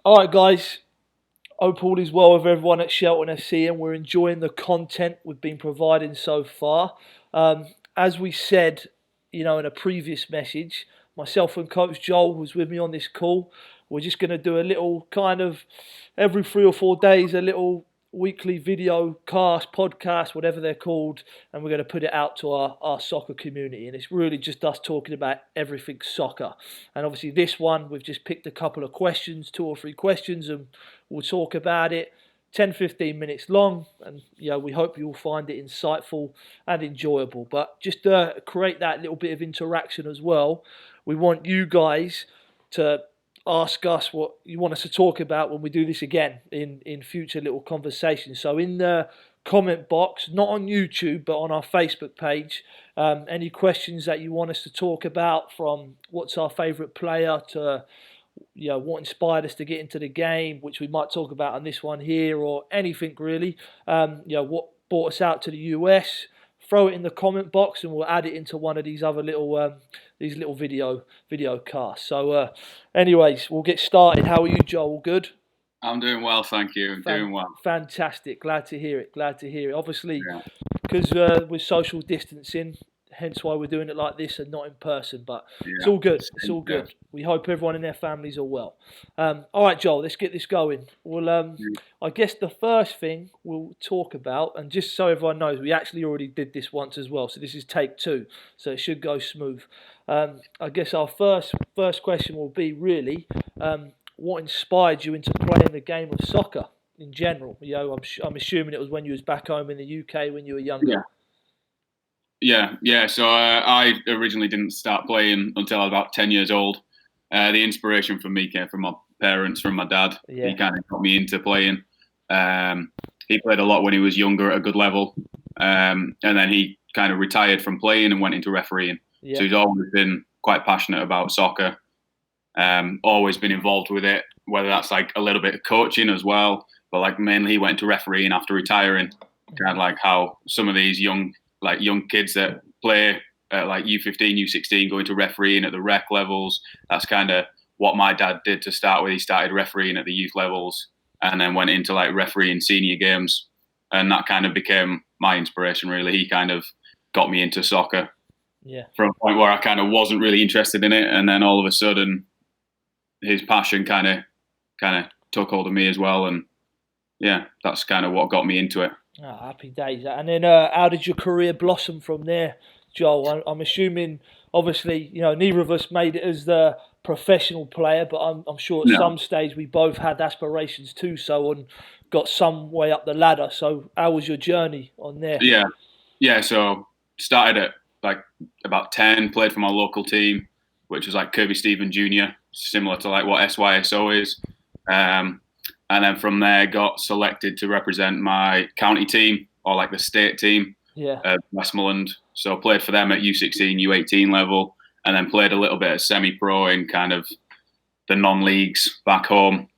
All right, guys. Hope all is well with everyone at Shelton FC, and we're enjoying the content we've been providing so far. As we said, in a previous message, myself and Coach Joel, who's with me on this call, we're just going to do a little kind of every 3 or 4 days, a little weekly video cast, podcast, whatever they're called, and we're going to put it out to our soccer community. And it's really just us talking about everything soccer. And obviously this one, we've just picked a couple of questions, 2 or 3 questions, and we'll talk about it. 10-15 minutes long, and we hope you'll find it insightful and enjoyable. But just to create that little bit of interaction as well, we want you guys to ask us what you want us to talk about when we do this again in future little conversations. So in the comment box, not on YouTube but on our Facebook page, any questions that you want us to talk about, from what's our favourite player to what inspired us to get into the game, which we might talk about on this one here, or anything really. What brought us out to the US. Throw it in the comment box, and we'll add it into one of these other little video casts. So, anyways, we'll get started. How are you, Joel? All good? I'm doing well, thank you. Doing well. Fantastic. Glad to hear it. Obviously, because we're social distancing, hence why we're doing it like this and not in person. But it's all good. It's all good. We hope everyone and their families are well. All right, Joel, let's get this going. Well, I guess the first thing we'll talk about, and just so everyone knows, we actually already did this once as well. So this is take 2, so it should go smooth. I guess our first question will be really, what inspired you into playing the game of soccer in general? I'm assuming it was when you was back home in the UK when you were younger. Yeah. So I originally didn't start playing until I was about 10 years old. The inspiration for me came from my parents, from my dad. Yeah. He kind of got me into playing. He played a lot when he was younger at a good level. And then he kind of retired from playing and went into refereeing. Yeah. So he's always been quite passionate about soccer. Always been involved with it, whether that's like a little bit of coaching as well. But like mainly he went to refereeing after retiring. Kind of like how some of these young kids that play at like U15, U16, going to refereeing at the rec levels. That's kind of what my dad did to start with. He started refereeing at the youth levels and then went into like refereeing senior games. And that kind of became my inspiration, really. He kind of got me into soccer. Yeah. From a point where I kind of wasn't really interested in it. And then all of a sudden, his passion kind of took hold of me as well. And yeah, that's kind of what got me into it. Oh, happy days. And then how did your career blossom from there, Joel? I'm assuming, obviously, neither of us made it as the professional player, but I'm sure at some stage we both had aspirations too, and got some way up the ladder. So how was your journey on there? Yeah. So started at like about 10, played for my local team, which was like Kirby Stephen Jr., similar to like what SYSO is. And then from there, got selected to represent my county team, or like the state team, Westmoreland. So played for them at U16, U18 level, and then played a little bit of semi-pro in kind of the non-leagues back home.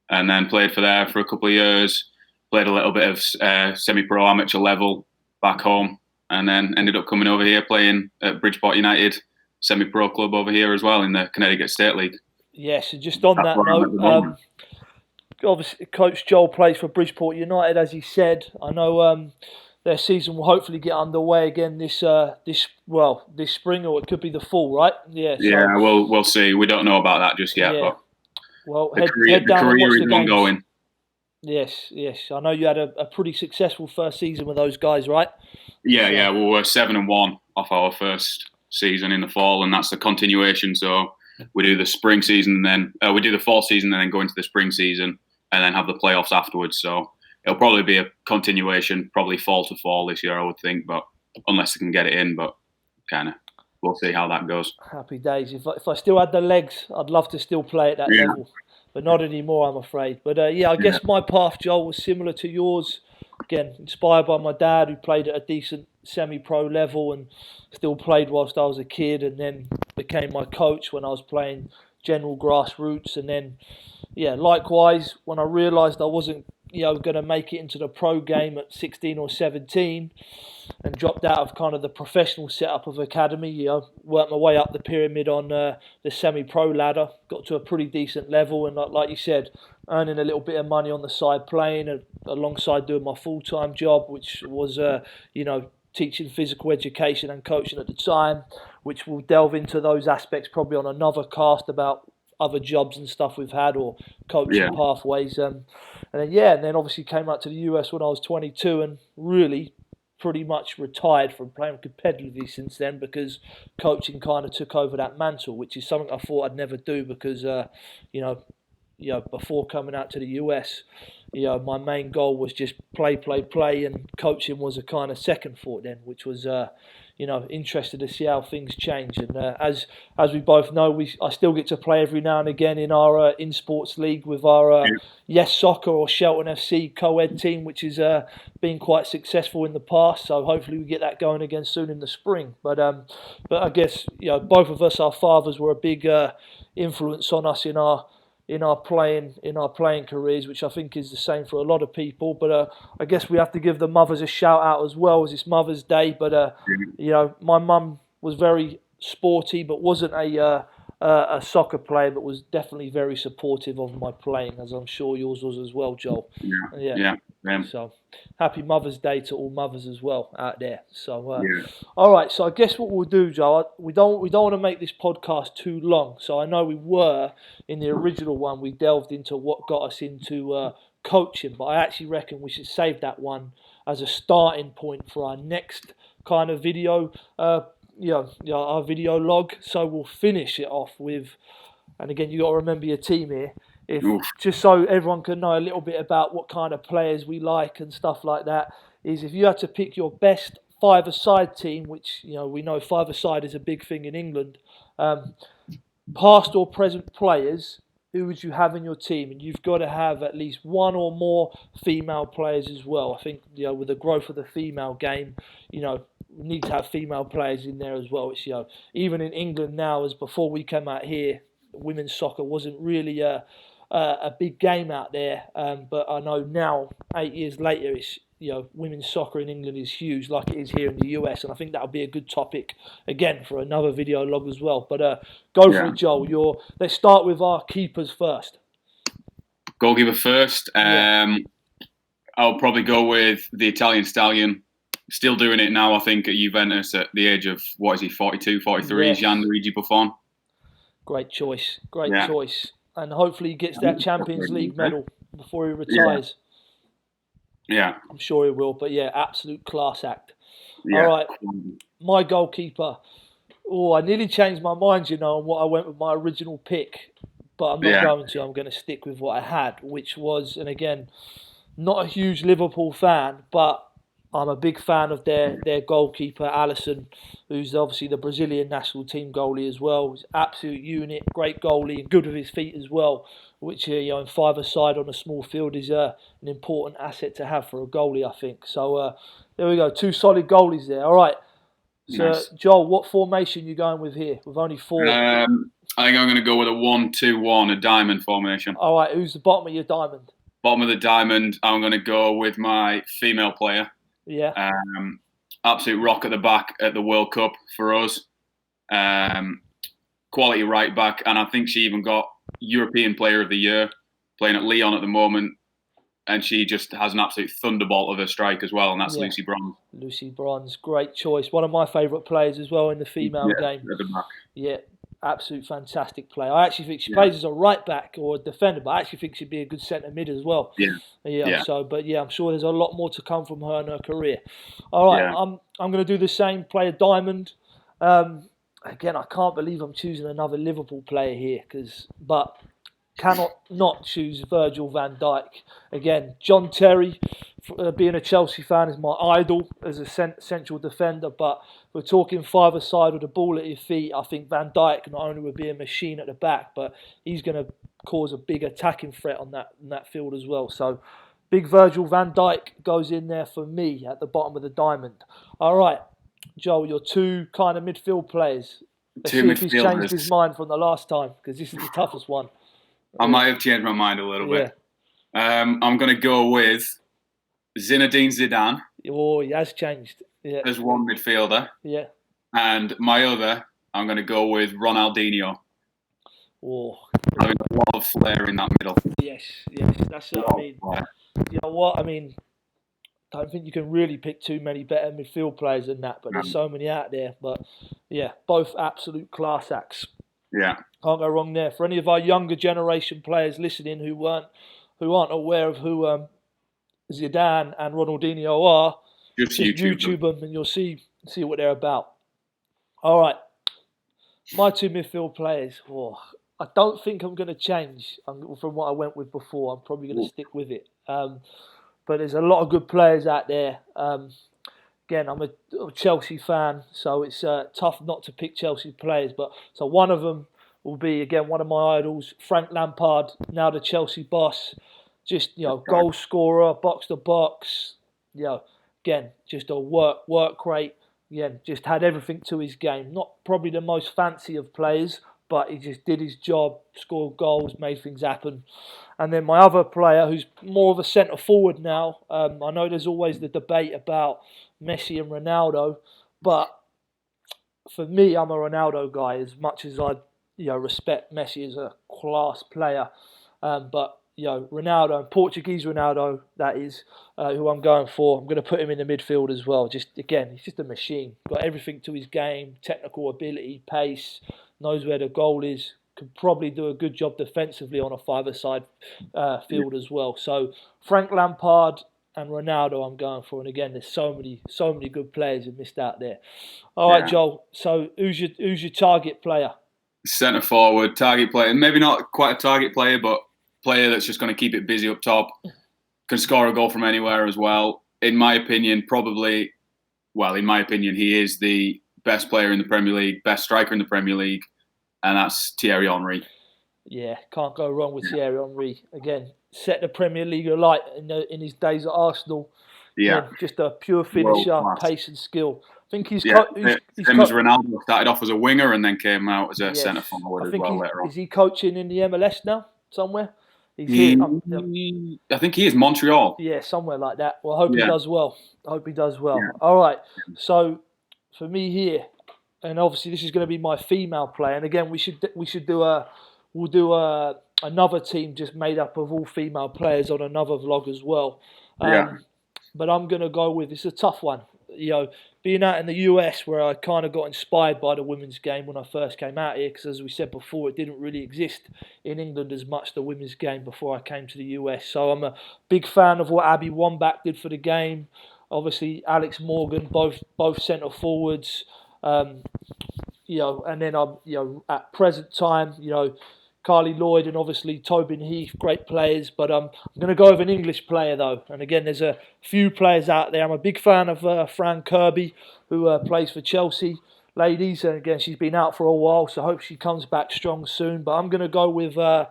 And then played for there for a couple of years, played a little bit of semi-pro amateur level back home, and then ended up coming over here playing at Bridgeport United, semi-pro club over here as well in the Connecticut State League. Yes, and just on that note, obviously, Coach Joel plays for Bridgeport United, as he said. I know their season will hopefully get underway again this spring, or it could be the fall, right? Yeah. So, we'll see. We don't know about that just yet. Yeah. But the career is ongoing. Yes. I know you had a pretty successful first season with those guys, right? Yeah. We were 7-1 off our first season in the fall, and that's the continuation. So we do the spring season, and then we do the fall season, and then go into the spring season, and then have the playoffs afterwards. So it'll probably be a continuation, probably fall to fall this year, I would think, but unless they can get it in, but kind of we'll see how that goes. Happy days. If I still had the legs, I'd love to still play at that level, but not anymore, I'm afraid. But I guess my path, Joel, was similar to yours. Again, inspired by my dad, who played at a decent semi-pro level and still played whilst I was a kid, and then became my coach when I was playing general grassroots. And then, likewise, when I realised I wasn't going to make it into the pro game at 16 or 17, and dropped out of kind of the professional setup of academy. Worked my way up the pyramid on the semi-pro ladder, got to a pretty decent level, and like you said, earning a little bit of money on the side, playing alongside doing my full-time job, which was teaching physical education and coaching at the time, which we'll delve into those aspects probably on another cast about other jobs and stuff we've had or coaching pathways. And then obviously came out to the US when I was 22 and really pretty much retired from playing competitively since then, because coaching kind of took over that mantle, which is something I thought I'd never do because, before coming out to the US, my main goal was just play, and coaching was a kind of second thought then, which was, interested to see how things change. And as we both know, I still get to play every now and again in our in sports league with our Yes Soccer or Shelton FC co-ed team, which has been quite successful in the past. So hopefully we get that going again soon in the spring. But I guess both of us, our fathers were a big influence on us in our playing careers, which I think is the same for a lot of people. But I guess we have to give the mothers a shout out as well, as it's Mother's Day. But my mum was very sporty, but wasn't a soccer player, but was definitely very supportive of my playing, as I'm sure yours was as well, Joel. Yeah. So happy Mother's Day to all mothers as well out there. So all right, so I guess what we'll do, Joel, we don't want to make this podcast too long. So I know we were in the original one, we delved into what got us into coaching, but I actually reckon we should save that one as a starting point for our next kind of video, our video log. So we'll finish it off with, and again, you got to remember your team here. Just so everyone can know a little bit about what kind of players we like and stuff like that, is if you had to pick your best five-a-side team, which we know five-a-side is a big thing in England, past or present players, who would you have in your team? And you've got to have at least one or more female players as well. I think with the growth of the female game, we need to have female players in there as well. It's even in England now, as before we came out here, women's soccer wasn't really a big game out there, but I know now, 8 years later, it's women's soccer in England is huge, like it is here in the US, and I think that'll be a good topic again for another video log as well. But go for it, Joel. Let's start with our keepers first. Goalkeeper first. I'll probably go with the Italian stallion. Still doing it now, I think, at Juventus at the age of, 42, 43, yes. Gianluigi Buffon. Great choice. And hopefully he gets that Champions League medal before he retires. Yeah. I'm sure he will, but absolute class act. Yeah. All right, my goalkeeper. Oh, I nearly changed my mind, on what I went with my original pick, but I'm not going to. I'm going to stick with what I had, which was, and again, not a huge Liverpool fan, but I'm a big fan of their goalkeeper, Alisson, who's obviously the Brazilian national team goalie as well. He's an absolute unit, great goalie, and good with his feet as well, which in five-a-side on a small field is an important asset to have for a goalie, I think. So there we go, two solid goalies there. All right. So, nice. Joel, what formation are you going with here? With only four. I think I'm going to go with a 1-2-1, a diamond formation. All right, who's the bottom of your diamond? Bottom of the diamond, I'm going to go with my female player. Yeah. Absolute rock at the back at the World Cup for us. Quality right back, and I think she even got European Player of the Year, playing at Lyon at the moment. And she just has an absolute thunderbolt of a strike as well, and that's Lucy Bronze. Lucy Bronze, great choice. One of my favourite players as well in the female game. At the back. Yeah, absolute fantastic player. I actually think she plays as a right back or a defender, but I actually think she'd be a good centre mid as well. Yeah. So, but I'm sure there's a lot more to come from her in her career. All right, I'm going to do the same. Play a diamond. Again, I can't believe I'm choosing another Liverpool player here, but cannot not choose Virgil van Dijk. Again, John Terry, being a Chelsea fan, is my idol as a central defender, but we're talking five-a-side with the ball at your feet. I think Van Dijk not only would be a machine at the back, but he's going to cause a big attacking threat on that field as well. So big Virgil van Dijk goes in there for me at the bottom of the diamond. All right, Joel, your two kind of midfield players. Let's see if he's changed his mind from the last time, because this is the toughest one. I might have changed my mind a little bit. I'm going to go with Zinedine Zidane Oh, he has changed. Yeah. as one midfielder. Yeah. And my other, I'm going to go with Ronaldinho. Oh, Having a lot of flair in that middle. yes. That's what I mean. You know what? I mean, I don't think you can really pick too many better midfield players than that, but there's so many out there. But yeah, both absolute class acts. Yeah. Can't go wrong there. For any of our younger generation players listening who aren't aware of who Zidane and Ronaldinho are, Just YouTube them and you'll see what they're about. All right, my two midfield players. Oh, I don't think I'm going to change from what I went with before. I'm probably going to stick with it. But there's a lot of good players out there. Again, I'm a Chelsea fan, so it's tough not to pick Chelsea players. But so one of them will be, again, one of my idols, Frank Lampard, now the Chelsea boss. Just, goal scorer, box to box. Again, just a work rate. Again, just had everything to his game. Not probably the most fancy of players, but he just did his job, scored goals, made things happen. And then my other player, who's more of a centre forward now. I know there's always the debate about Messi and Ronaldo, but for me, I'm a Ronaldo guy. As much as I, respect Messi as a class player, but Ronaldo, Portuguese Ronaldo, that is who I'm going for. I'm going to put him in the midfield as well. Just again, he's just a machine. Got everything to his game: technical ability, pace, knows where the goal is. Could probably do a good job defensively on a five-a-side field as well. So Frank Lampard and Ronaldo, I'm going for. And again, there's so many good players who missed out there. All right, Joel. So who's your target player? Centre forward, target player. Maybe not quite a target player, but player that's just going to keep it busy up top, can score a goal from anywhere as well. In my opinion, he is the best player in the Premier League, best striker in the Premier League, and that's Thierry Henry. Yeah, can't go wrong with Thierry Henry. Again, set the Premier League alight in his days at Arsenal. Yeah. Just a pure finisher, pace and skill. I think he's... Same as Ronaldo, started off as a winger and then came out as a centre forward as well later on. Is he coaching in the MLS now, somewhere? I think he is Montreal. Yeah, somewhere like that. Well, I hope he does well. Yeah. All right. So for me here, and obviously this is going to be my female player. And again, we'll do another team just made up of all female players on another vlog as well. But I'm going to go with, it's a tough one. Being out in the US where I kind of got inspired by the women's game when I first came out here, because as we said before, it didn't really exist in England as much, the women's game, before I came to the US. So I'm a big fan of what Abby Wambach did for the game. Obviously, Alex Morgan, both centre forwards. And then I'm, at present time, Carly Lloyd and obviously Tobin Heath, great players. But I'm going to go with an English player, though. And again, there's a few players out there. I'm a big fan of Fran Kirby, who plays for Chelsea ladies. And again, she's been out for a while, so I hope she comes back strong soon. But I'm going to go with a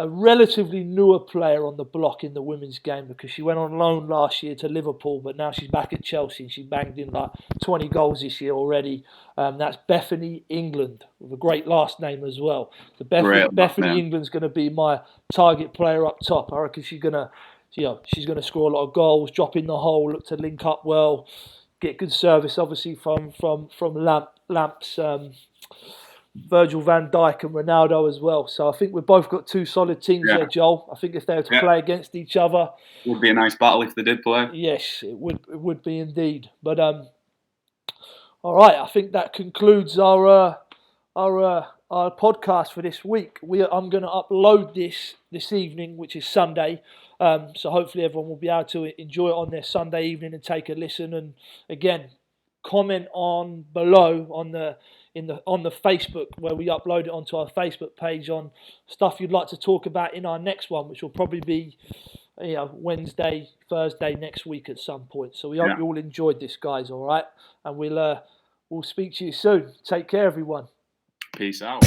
relatively newer player on the block in the women's game, because she went on loan last year to Liverpool, but now she's back at Chelsea and she banged in like 20 goals this year already. That's Bethany England, with a great last name as well. So Bethany England's going to be my target player up top. I reckon she's going to score a lot of goals, drop in the hole, look to link up well, get good service obviously from Lamps. Virgil van Dijk and Ronaldo as well. So I think we've both got two solid teams there, Joel. I think if they were to play against each other, it would be a nice battle if they did play. Yes, it would be indeed. But all right, I think that concludes our podcast for this week. I'm going to upload this evening, which is Sunday. So hopefully everyone will be able to enjoy it on their Sunday evening and take a listen. And again, comment on below on the Facebook, where we upload it onto our Facebook page, on stuff you'd like to talk about in our next one, which will probably be Wednesday, Thursday next week at some point. So we hope you all enjoyed this, guys. All right, and we'll speak to you soon. Take care, everyone. Peace out.